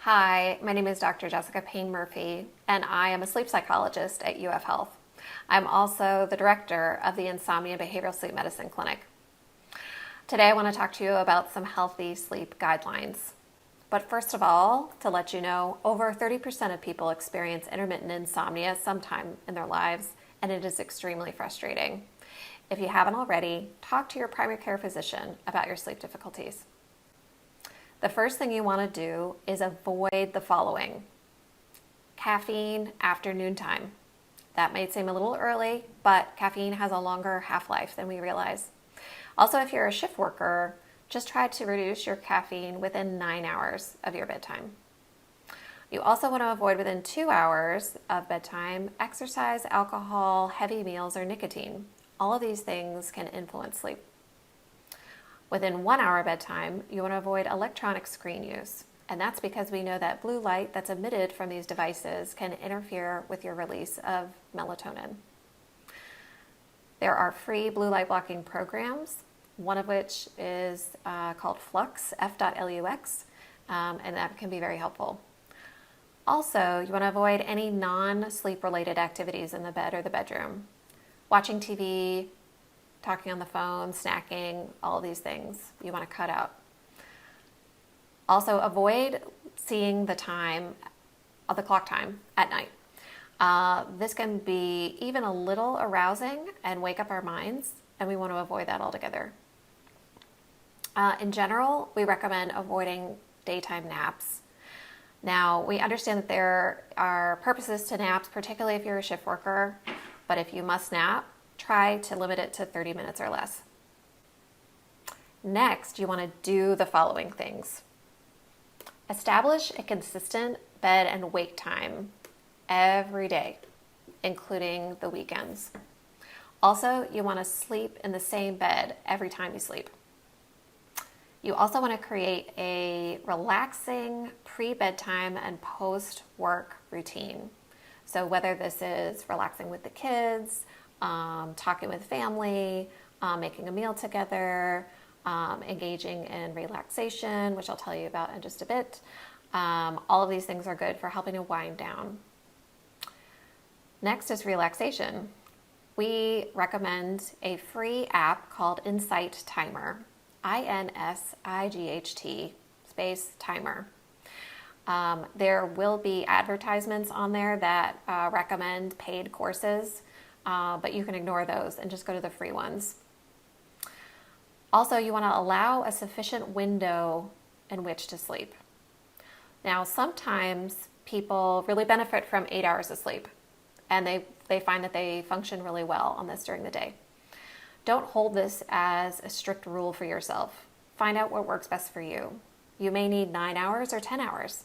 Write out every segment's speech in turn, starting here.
Hi, my name is Dr. Jessica Payne-Murphy, and I am a sleep psychologist at UF Health. I'm also the director of the Insomnia Behavioral Sleep Medicine Clinic. Today I want to talk to you about some healthy sleep guidelines. But first of all, to let you know, over 30% of people experience intermittent insomnia sometime in their lives, and it is extremely frustrating. If you haven't already, talk to your primary care physician about your sleep difficulties. The first thing you want to do is avoid the following. Caffeine after noontime. That may seem a little early, but caffeine has a longer half-life than we realize. Also, if you're a shift worker, just try to reduce your caffeine within 9 hours of your bedtime. You also want to avoid within 2 hours of bedtime exercise, alcohol, heavy meals, or nicotine. All of these things can influence sleep. Within 1 hour of bedtime, you want to avoid electronic screen use. And that's because we know that blue light that's emitted from these devices can interfere with your release of melatonin. There are free blue light blocking programs, one of which is called Flux, F.LUX, and that can be very helpful. Also, you want to avoid any non-sleep related activities in the bed or the bedroom. Watching TV, talking on the phone, snacking, all these things you want to cut out. Also, avoid seeing the time, the clock time at night. This can be even a little arousing and wake up our minds, and we want to avoid that altogether. In general, we recommend avoiding daytime naps. Now, we understand that there are purposes to naps, particularly if you're a shift worker, but if you must nap, try to limit it to 30 minutes or less. Next, you want to do the following things. Establish a consistent bed and wake time every day, including the weekends. Also, you want to sleep in the same bed every time you sleep. You also want to create a relaxing pre-bedtime and post-work routine. So whether this is relaxing with the kids, talking with family, making a meal together, engaging in relaxation, which I'll tell you about in just a bit. All of these things are good for helping to wind down. Next is relaxation. We recommend a free app called Insight Timer, INSIGHT space timer. There will be advertisements on there that recommend paid courses, but you can ignore those and just go to the free ones. Also, you want to allow a sufficient window in which to sleep. Now, sometimes people really benefit from 8 hours of sleep, and they find that they function really well on this during the day. Don't hold this as a strict rule for yourself. Find out what works best for you. You may need 9 hours or 10 hours,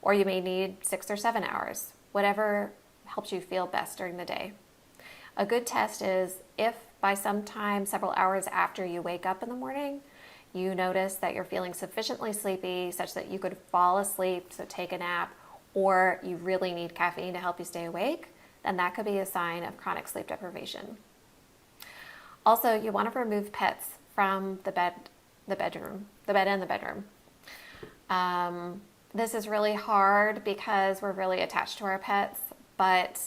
or you may need 6 or 7 hours, whatever helps you feel best during the day. A good test is if by some time, several hours after you wake up in the morning, you notice that you're feeling sufficiently sleepy such that you could fall asleep, so take a nap, or you really need caffeine to help you stay awake, then that could be a sign of chronic sleep deprivation. Also, you want to remove pets from the bed and the bedroom. This is really hard because we're really attached to our pets, but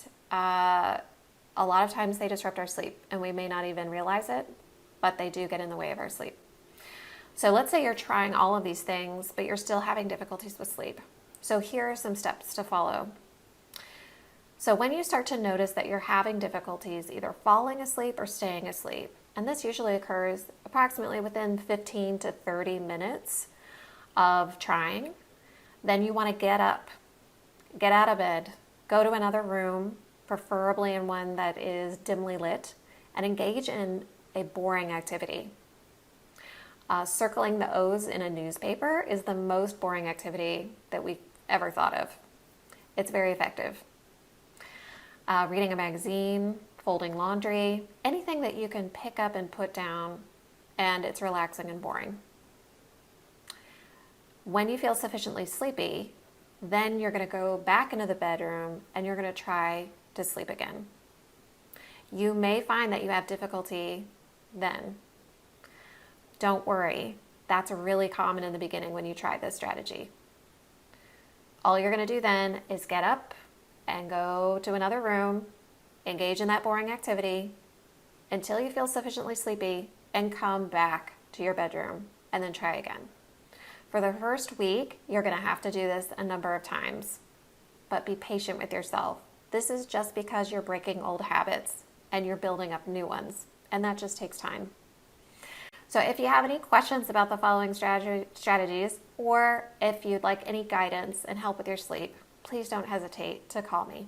a lot of times they disrupt our sleep and we may not even realize it, but they do get in the way of our sleep. So let's say you're trying all of these things, but you're still having difficulties with sleep. So here are some steps to follow. So when you start to notice that you're having difficulties either falling asleep or staying asleep, and this usually occurs approximately within 15 to 30 minutes of trying, then you want to get up, get out of bed, go to another room, preferably in one that is dimly lit, and engage in a boring activity. Circling the O's in a newspaper is the most boring activity that we've ever thought of. It's very effective. Reading a magazine, folding laundry, anything that you can pick up and put down, and it's relaxing and boring. When you feel sufficiently sleepy, then you're going to go back into the bedroom and you're going to try to sleep again. You may find that you have difficulty then. Don't worry. That's really common in the beginning when you try this strategy. All you're going to do then is get up and go to another room, engage in that boring activity until you feel sufficiently sleepy, and come back to your bedroom and then try again. For the first week, you're going to have to do this a number of times, but be patient with yourself. This is just because you're breaking old habits and you're building up new ones, and that just takes time. So if you have any questions about the following strategies, or if you'd like any guidance and help with your sleep, please don't hesitate to call me.